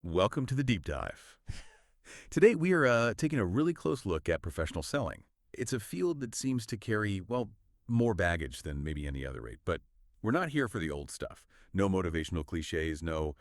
Welcome to the deep dive. Today we are taking a really close look at professional selling. It's a field that seems to carry, well, more baggage than maybe any other rate, but we're not here for the old stuff. No motivational cliches, no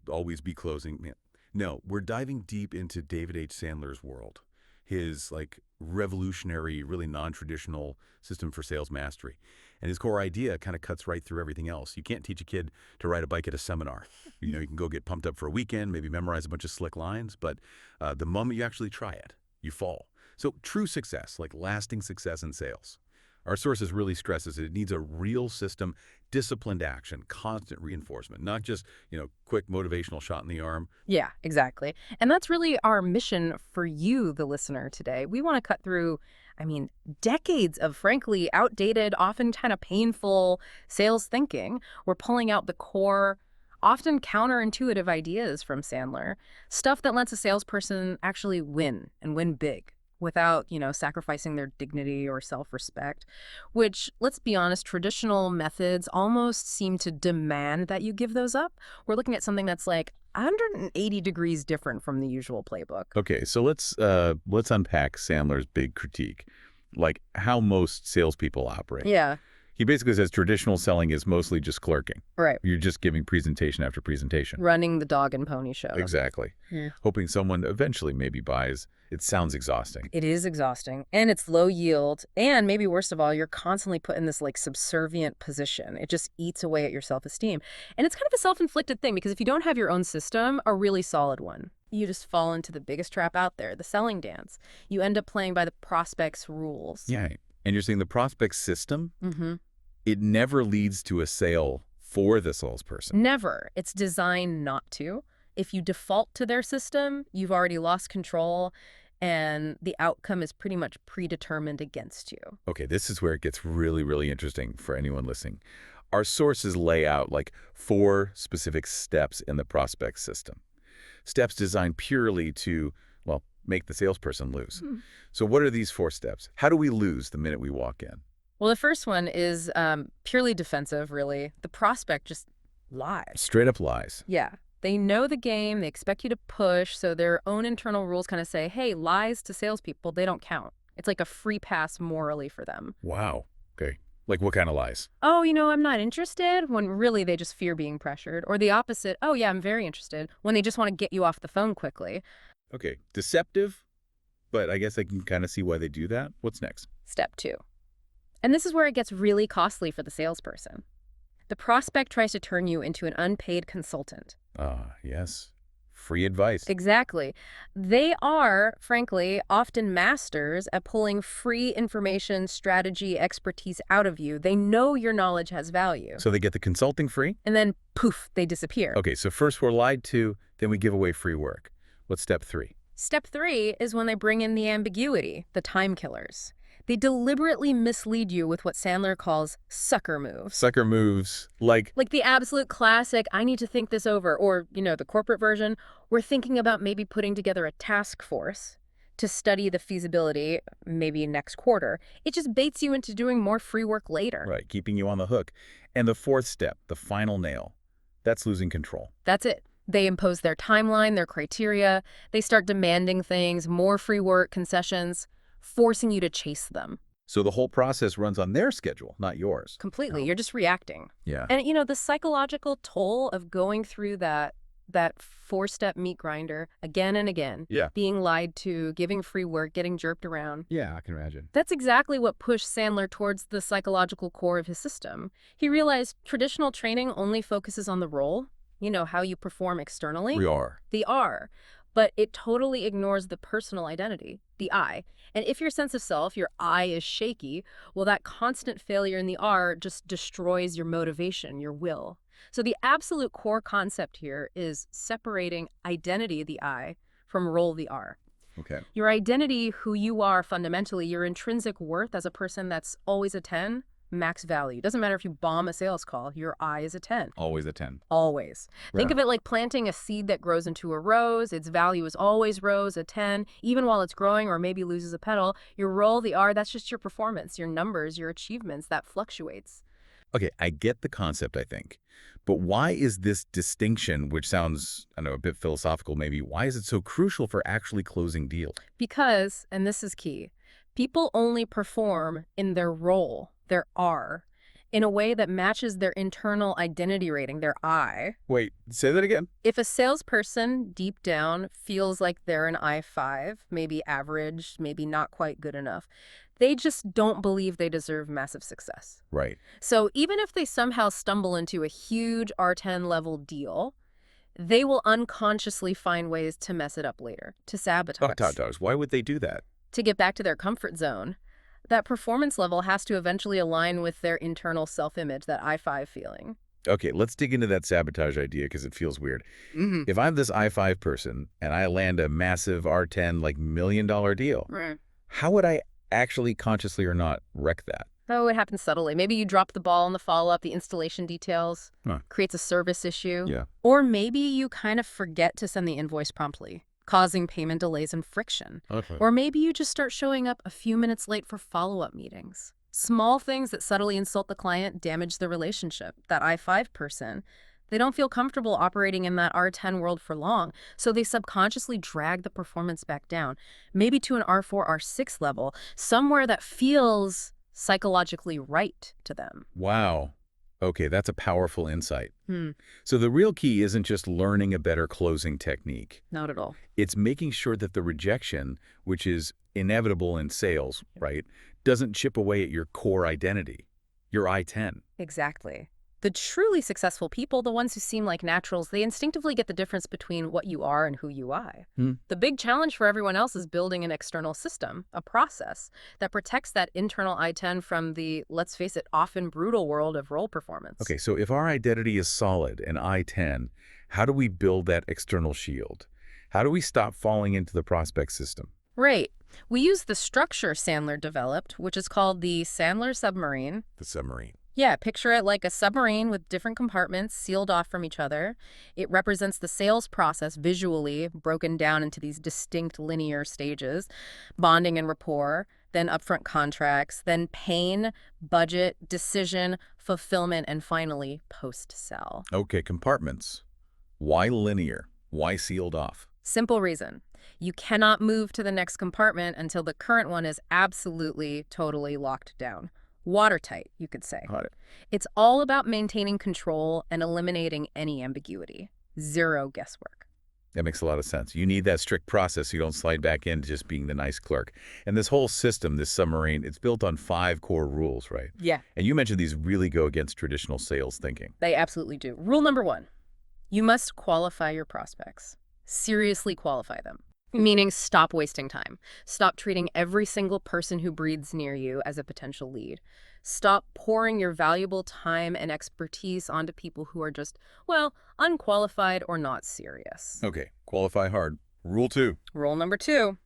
always be closing. No, we're diving deep into David H. Sandler's world, his revolutionary, really non-traditional system for sales mastery. And his core idea kind of cuts right through everything else. You can't teach a kid to ride a bike at a seminar. You can go get pumped up for a weekend, maybe memorize a bunch of slick lines, but the moment you actually try it, you fall. So true success, like lasting success in sales. Our sources really stresses it needs a real system, disciplined action, constant reinforcement, not just, quick motivational shot in the arm. Yeah, exactly. And that's really our mission for you, the listener, today. We want to cut through, decades of frankly outdated, often kind of painful sales thinking. We're pulling out the core, often counterintuitive ideas from Sandler, stuff that lets a salesperson actually win and win big without, sacrificing their dignity or self-respect, which, let's be honest, traditional methods almost seem to demand that you give those up. We're looking at something that's like 180 degrees different from the usual playbook. Okay, so let's unpack Sandler's big critique, like how most salespeople operate. Yeah, He basically says traditional selling is mostly just clerking. right. You're just giving presentation after presentation. Running the dog and pony show. Exactly. Yeah. Hoping someone eventually maybe buys. It sounds exhausting. It is exhausting, and it's low yield, and maybe worst of all, you're constantly put in this subservient position. It just eats away at your self-esteem. And it's kind of a self-inflicted thing, because if you don't have your own system, a really solid one, you just fall into the biggest trap out there, the selling dance. You end up playing by the prospect's rules. Yeah. And you're saying the prospect system, Mm-hmm. it never leads to a sale for the salesperson. Never. It's designed not to. If you default to their system, you've already lost control, and the outcome is pretty much predetermined against you. Okay, this is where it gets really, really interesting for anyone listening. Our sources lay out 4 specific steps in the prospect system. Steps designed purely to, well, make the salesperson lose. So what are these 4 steps? How do we lose the minute we walk in? Well, the first one is purely defensive, really. The prospect just lies. Straight up lies. Yeah. They know the game. They expect you to push. So their own internal rules kind of say, hey, lies to salespeople, they don't count. It's like a free pass morally for them. Wow. Okay. Like what kind of lies? Oh, I'm not interested, when really they just fear being pressured. Or the opposite, oh, yeah, I'm very interested, when they just want to get you off the phone quickly. Okay. Deceptive, but I guess I can kind of see why they do that. What's next? Step 2. And this is where it gets really costly for the salesperson. The prospect tries to turn you into an unpaid consultant. Ah, yes. Free advice. Exactly. They are, frankly, often masters at pulling free information, strategy, expertise out of you. They know your knowledge has value. So they get the consulting free? And then, poof, they disappear. Okay, so first we're lied to, then we give away free work. What's step 3? Step 3 is when they bring in the ambiguity, the time killers. They deliberately mislead you with what Sandler calls sucker moves. Sucker moves, like The absolute classic, I need to think this over, or, the corporate version, we're thinking about maybe putting together a task force to study the feasibility maybe next quarter. It just baits you into doing more free work later. right, keeping you on the hook. And the 4th step, the final nail, that's losing control. That's it. They impose their timeline, their criteria. They start demanding things, more free work, concessions, forcing you to chase them. So the whole process runs on their schedule, not yours. Completely. Oh. You're just reacting. Yeah. And, the psychological toll of going through that 4-step meat grinder again and again, Yeah. being lied to, giving free work, getting jerked around. Yeah, I can imagine. That's exactly what pushed Sandler towards the psychological core of his system. He realized traditional training only focuses on the role, how you perform externally. We are. The R. But it totally ignores the personal identity, the I. And if your sense of self, your I, is shaky, well, that constant failure in the R just destroys your motivation, your will. So the absolute core concept here is separating identity, the I, from role, the R. Okay. Your identity, who you are fundamentally, your intrinsic worth as a person that's always a 10, max value. Doesn't matter if you bomb a sales call, your I is a 10. Always a 10. Always. Think Right. of it like planting a seed that grows into a rose. Its value is always rose, a 10. Even while it's growing or maybe loses a petal, your role, the R, that's just your performance, your numbers, your achievements, that fluctuates. Okay, I get the concept, I think. But why is this distinction, which sounds, I don't know, a bit philosophical maybe, why is it so crucial for actually closing deals? Because, and this is key, people only perform in their role, their R, in a way that matches their internal identity rating, their I. Wait, say that again? If a salesperson deep down feels like they're an I5, maybe average, maybe not quite good enough, they just don't believe they deserve massive success. Right. So even if they somehow stumble into a huge R10 level deal, they will unconsciously find ways to mess it up later, to Oh, sabotage, dogs. Why would they do that? to get back to their comfort zone. That performance level has to eventually align with their internal self-image, that I5 feeling. Okay, let's dig into that sabotage idea because it feels weird. Mm-hmm. If I'm this I5 person and I land a massive R10 like $1 million deal, Right. how would I actually consciously or not wreck that? Oh, it happens subtly. Maybe you drop the ball in the follow-up, the installation details, Huh. creates a service issue. Yeah. Or maybe you kind of forget to send the invoice promptly, causing payment delays and friction. Okay. Or maybe you just start showing up a few minutes late for follow-up meetings. Small things that subtly insult the client damage the relationship. That I5 person, they don't feel comfortable operating in that R10 world for long, so they subconsciously drag the performance back down, maybe to an R4, R6 level, somewhere that feels psychologically right to them. Wow. Okay, that's a powerful insight. Hmm, So the real key isn't just learning a better closing technique. not at all. It's making sure that the rejection, which is inevitable in sales, right, doesn't chip away at your core identity, your I-10. Exactly. The truly successful people, the ones who seem like naturals, they instinctively get the difference between what you are and who you are. Hmm. The big challenge for everyone else is building an external system, a process, that protects that internal I-10 from the, let's face it, often brutal world of role performance. Okay, so if our identity is solid and I-10, how do we build that external shield? How do we stop falling into the prospect system? Right. We use the structure Sandler developed, which is called the Sandler submarine. The submarine. Yeah, picture it like a submarine with different compartments sealed off from each other. It represents the sales process visually, broken down into these distinct linear stages: bonding and rapport, then upfront contracts, then pain, budget, decision, fulfillment, and finally post-sell. Okay, compartments. Why linear? Why sealed off? Simple reason. You cannot move to the next compartment until the current one is absolutely, totally locked down. Watertight, you could say. Got it. It's all about maintaining control and eliminating any ambiguity. Zero guesswork. That makes a lot of sense. You need that strict process so you don't slide back into just being the nice clerk. And this whole system, this submarine, it's built on 5 core rules, right? Yeah, And you mentioned these really go against traditional sales thinking. they absolutely do. Rule number 1, you must qualify your prospects. Seriously qualify them. Meaning stop wasting time. Stop treating every single person who breathes near you as a potential lead. Stop pouring your valuable time and expertise onto people who are just, well, unqualified or not serious. Okay, qualify hard. Rule 2. Rule number 2,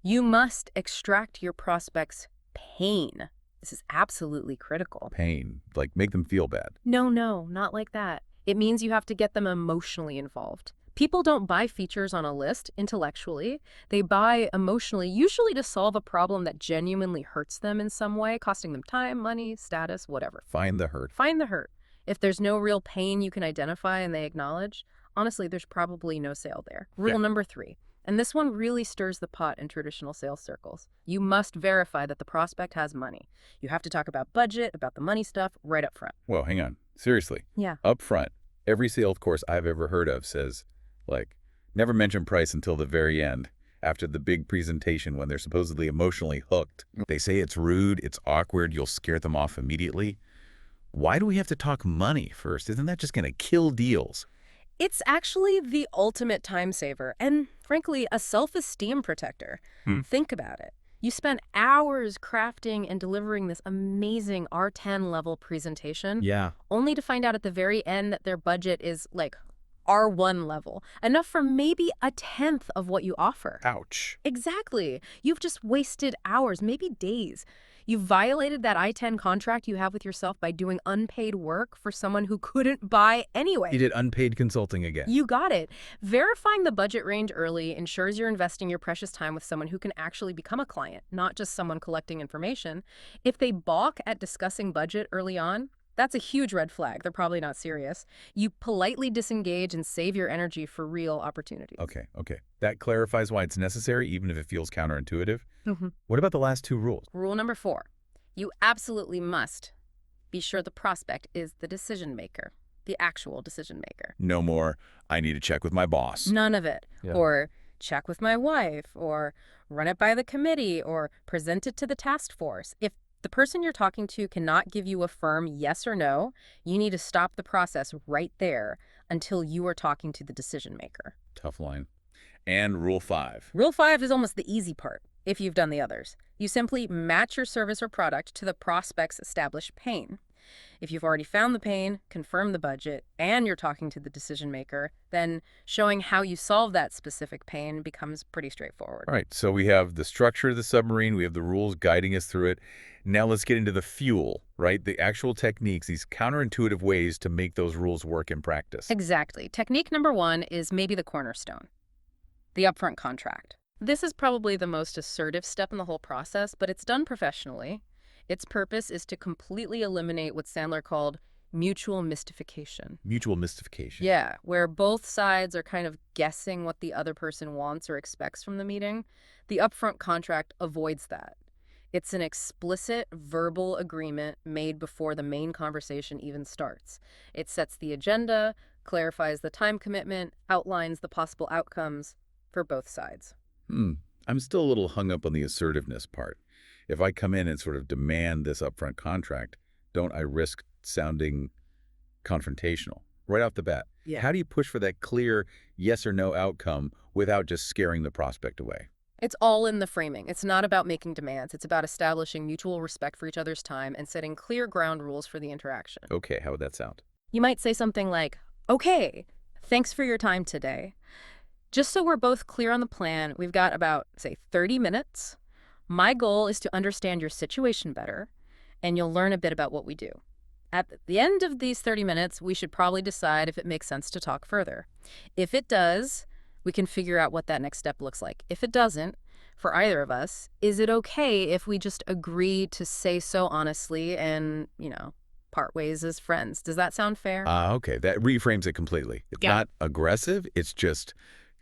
you must extract your prospects' pain. This is absolutely critical. Pain. Like, make them feel bad. No, not like that. It means you have to get them emotionally involved. People don't buy features on a list intellectually. They buy emotionally, usually to solve a problem that genuinely hurts them in some way, costing them time, money, status, whatever. Find the hurt. Find the hurt. If there's no real pain you can identify and they acknowledge, honestly, there's probably no sale there. Rule Yeah. number 3, and this one really stirs the pot in traditional sales circles. You must verify that the prospect has money. You have to talk about budget, about the money stuff, right up front. Whoa, hang on. Seriously. Yeah. Up front, every sales course I've ever heard of says, like, never mention price until the very end, after the big presentation when they're supposedly emotionally hooked. They say it's rude, it's awkward, you'll scare them off immediately. Why do we have to talk money first? Isn't that just going to kill deals? It's actually the ultimate time saver and, frankly, a self-esteem protector. Think about it. You spent hours crafting and delivering this amazing R10 level presentation, Yeah. only to find out at the very end that their budget is like R1 level, enough for maybe a tenth of what you offer. Ouch. Exactly. You've just wasted hours, maybe days. You've violated that I-10 contract you have with yourself by doing unpaid work for someone who couldn't buy anyway. You did unpaid consulting again. You got it. Verifying the budget range early ensures you're investing your precious time with someone who can actually become a client, not just someone collecting information. If they balk at discussing budget early on, That's a huge red flag. They're probably not serious. You politely disengage and save your energy for real opportunities. Okay, okay. That clarifies why it's necessary, even if it feels counterintuitive. Mhm. What about the last two rules? Rule number 4. You absolutely must be sure the prospect is the decision maker, the actual decision maker. No more, I need to check with my boss. None of it. Yeah. Or check with my wife, or run it by the committee, or present it to the task force. If the person you're talking to cannot give you a firm yes or no, you need to stop the process right there until you are talking to the decision maker. Tough line. And rule 5. Rule 5 is almost the easy part if you've done the others. You simply match your service or product to the prospect's established pain. If you've already found the pain, confirmed the budget, and you're talking to the decision maker, then showing how you solve that specific pain becomes pretty straightforward. All right, so we have the structure of the submarine, we have the rules guiding us through it. Now let's get into the fuel, right? The actual techniques, these counterintuitive ways to make those rules work in practice. Exactly. Technique number 1 is maybe the cornerstone, the upfront contract. This is probably the most assertive step in the whole process, but it's done professionally. Its purpose is to completely eliminate what Sandler called mutual mystification. Mutual mystification. Yeah, where both sides are kind of guessing what the other person wants or expects from the meeting. The upfront contract avoids that. It's an explicit verbal agreement made before the main conversation even starts. It sets the agenda, clarifies the time commitment, outlines the possible outcomes for both sides. I'm still a little hung up on the assertiveness part. If I come in and sort of demand this upfront contract, don't I risk sounding confrontational right off the bat? Yeah. How do you push for that clear yes or no outcome without just scaring the prospect away? It's all in the framing. It's not about making demands. It's about establishing mutual respect for each other's time and setting clear ground rules for the interaction. Okay, how would that sound? You might say something like, "Okay, thanks for your time today. Just so we're both clear on the plan, we've got about, say, 30 minutes. My goal is to understand your situation better, and you'll learn a bit about what we do. At the end of these 30 minutes, we should probably decide if it makes sense to talk further. If it does, we can figure out what that next step looks like. If it doesn't, for either of us, is it okay if we just agree to say so honestly and, part ways as friends?" Does that sound fair? Okay, that reframes it completely. It's Yeah. not aggressive, it's just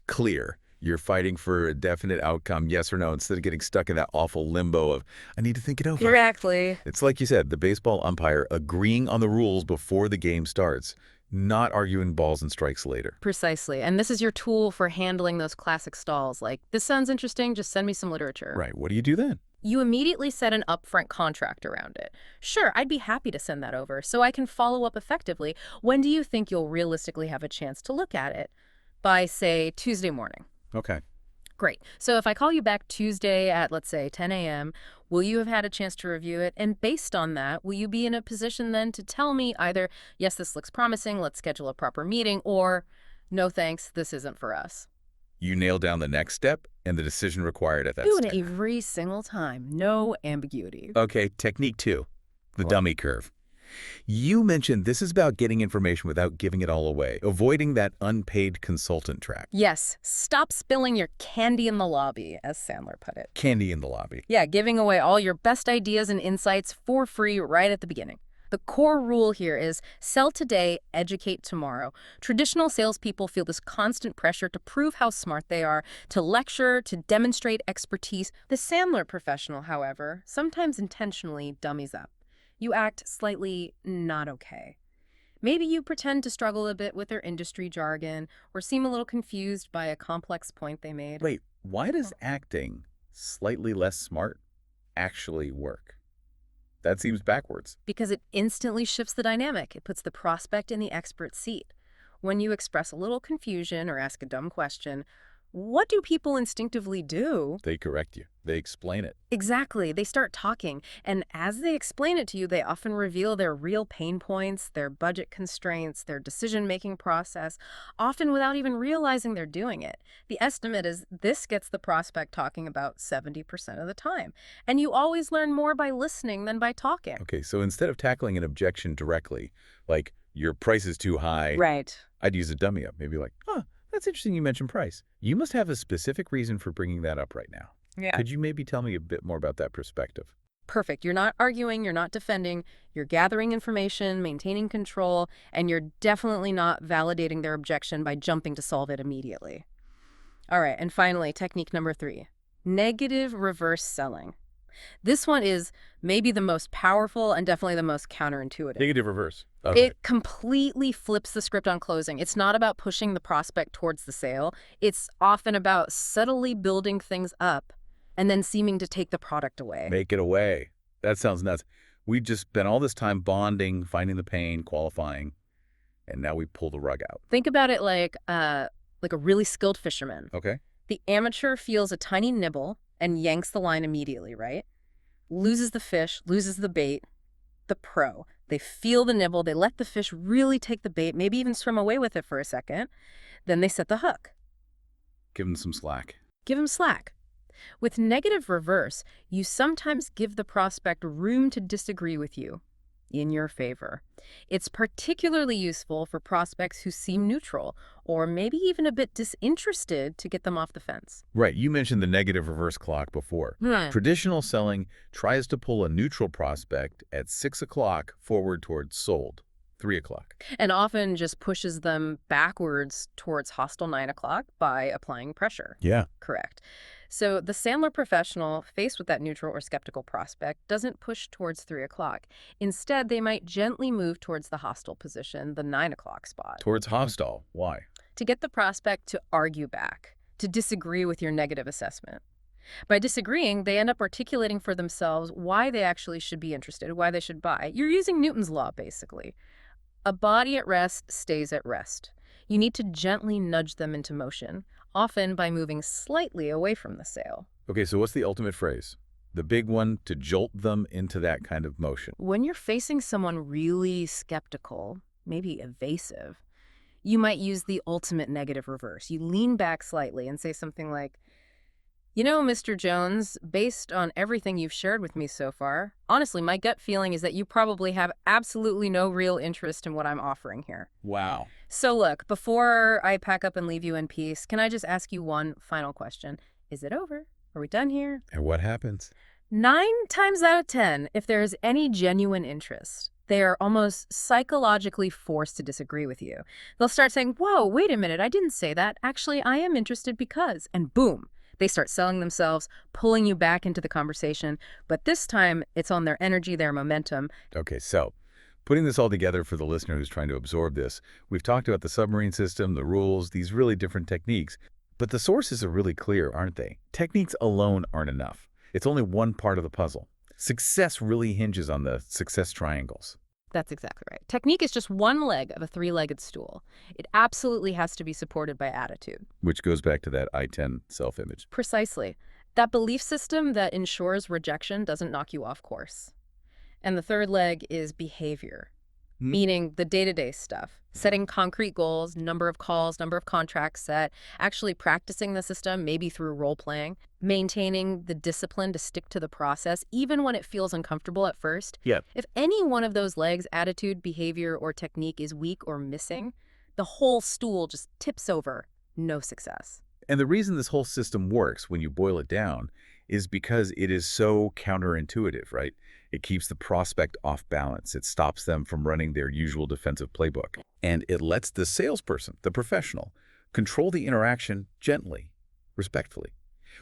clear. You're fighting for a definite outcome, yes or no, instead of getting stuck in that awful limbo of, I need to think it over. Exactly. It's like you said, the baseball umpire agreeing on the rules before the game starts, not arguing balls and strikes later. Precisely. And this is your tool for handling those classic stalls, like, "This sounds interesting, just send me some literature." Right, what do you do then? You immediately set an upfront contract around it. "Sure, I'd be happy to send that over so I can follow up effectively. When do you think you'll realistically have a chance to look at it?" "By, say, Tuesday morning." Okay. "Great. So if I call you back Tuesday at, let's say, 10 a.m., will you have had a chance to review it? And based on that, will you be in a position then to tell me either, 'Yes, this looks promising, let's schedule a proper meeting,' or 'No thanks, this isn't for us'?" You nail down the next step and the decision required at that Do it step. every single time. No ambiguity. Okay, technique 2, the Cool. dummy curve. You mentioned this is about getting information without giving it all away, avoiding that unpaid consultant track. Yes, stop spilling your candy in the lobby, as Sandler put it. Candy in the lobby. Yeah, giving away all your best ideas and insights for free right at the beginning. The core rule here is sell today, educate tomorrow. Traditional salespeople feel this constant pressure to prove how smart they are, to lecture, to demonstrate expertise. The Sandler professional, however, sometimes intentionally dummies up. You act slightly not okay. Maybe you pretend to struggle a bit with their industry jargon or seem a little confused by a complex point they made. Wait, why does acting slightly less smart actually work? That seems backwards. Because it instantly shifts the dynamic. It puts the prospect in the expert seat. When you express a little confusion or ask a dumb question, what do people instinctively do? They correct you. They explain it. Exactly. They start talking. And as they explain it to you, they often reveal their real pain points, their budget constraints, their decision-making process, often without even realizing they're doing it. The estimate is this gets the prospect talking about 70% of the time. And you always learn more by listening than by talking. Okay, so instead of tackling an objection directly, like, your price is too high, Right. I'd use a dummy up. Maybe like, that's interesting you mentioned price. You must have a specific reason for bringing that up right now. Yeah. Could you maybe tell me a bit more about that perspective? Perfect. You're not arguing, you're not defending, you're gathering information, maintaining control, and you're definitely not validating their objection by jumping to solve it immediately. All right, and finally, technique number 3, negative reverse selling. This one is maybe the most powerful and definitely the most counterintuitive. Negative reverse. Okay. It completely flips the script on closing. It's not about pushing the prospect towards the sale. It's often about subtly building things up and then seeming to take the product away. Make it away. That sounds nuts. We just spent all this time bonding, finding the pain, qualifying, and now we pull the rug out. Think about it like a really skilled fisherman. Okay. The amateur feels a tiny nibble and yanks the line immediately, right? Loses the fish, loses the bait. The pro, they feel the nibble, they let the fish really take the bait, maybe even swim away with it for a second. Then they set the hook. Give them some slack. Give them slack. With negative reverse, you sometimes give the prospect room to disagree with you in your favor. It's particularly useful for prospects who seem neutral or maybe even a bit disinterested to get them off the fence. Right. You mentioned the negative reverse clock before. Traditional selling tries to pull a neutral prospect at 6 o'clock forward towards sold, 3 o'clock. And often just pushes them backwards towards hostile 9 o'clock by applying pressure. Yeah. Correct. So the Sandler professional, faced with that neutral or skeptical prospect, doesn't push towards 3 o'clock. Instead, they might gently move towards the hostile position, the 9 o'clock spot. Towards hostile. Why? To get the prospect to argue back, to disagree with your negative assessment. By disagreeing, they end up articulating for themselves why they actually should be interested, why they should buy. You're using Newton's law, basically. A body at rest stays at rest. You need to gently nudge them into motion, often by moving slightly away from the sale. Okay, so what's the ultimate phrase? The big one to jolt them into that kind of motion. When you're facing someone really skeptical, maybe evasive, you might use the ultimate negative reverse. You lean back slightly and say something like, "You know, Mr. Jones, based on everything you've shared with me so far, honestly, my gut feeling is that you probably have absolutely no real interest in what I'm offering here. Wow. So look, before I pack up and leave you in peace, can I just ask you one final question? Is it over? Are we done here?" And what happens? 9 times out of 10, if there is any genuine interest, they are almost psychologically forced to disagree with you. They'll start saying, "Whoa, wait a minute, I didn't say that. Actually, I am interested because," and boom. They start selling themselves, pulling you back into the conversation. But this time, it's on their energy, their momentum. Okay, so putting this all together for the listener who's trying to absorb this, we've talked about the submarine system, the rules, these really different techniques. But the sources are really clear, aren't they? Techniques alone aren't enough. It's only one part of the puzzle. Success really hinges on the success triangles. That's exactly right. Technique is just one leg of a 3-legged stool. It absolutely has to be supported by attitude. Which goes back to that I-10 self-image. Precisely. That belief system that ensures rejection doesn't knock you off course. And the third leg is behavior, meaning the day-to-day stuff. Setting concrete goals, number of calls, number of contracts set, actually practicing the system, maybe through role-playing, maintaining the discipline to stick to the process, even when it feels uncomfortable at first. Yeah. If any one of those legs, attitude, behavior, or technique, is weak or missing, the whole stool just tips over. No success. And the reason this whole system works, when you boil it down, is because it is so counterintuitive, right? It keeps the prospect off balance. It stops them from running their usual defensive playbook. And it lets the salesperson, the professional, control the interaction gently, respectfully,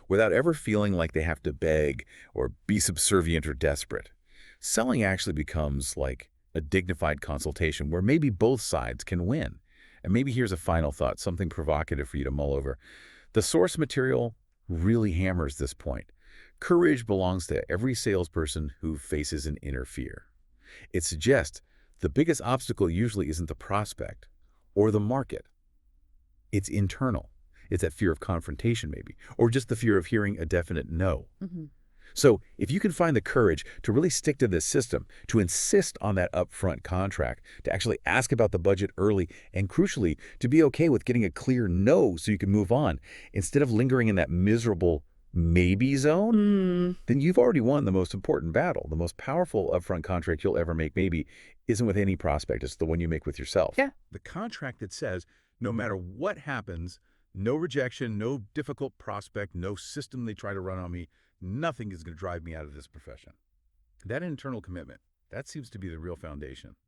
without ever feeling like they have to beg or be subservient or desperate. Selling actually becomes like a dignified consultation where maybe both sides can win. And maybe here's a final thought, something provocative for you to mull over. The source material really hammers this point. Courage belongs to every salesperson who faces an inner fear. It suggests the biggest obstacle usually isn't the prospect or the market. It's internal. It's that fear of confrontation maybe, or just the fear of hearing a definite no. So if you can find the courage to really stick to this system, to insist on that upfront contract, to actually ask about the budget early, and crucially, to be okay with getting a clear no so you can move on, instead of lingering in that miserable maybe zone, then you've already won the most important battle. The most powerful upfront contract you'll ever make maybe isn't with any prospect. It's the one you make with yourself. Yeah. The contract that says no matter what happens, no rejection, no difficult prospect, no system they try to run on me, nothing is going to drive me out of this profession. That internal commitment, that seems to be the real foundation.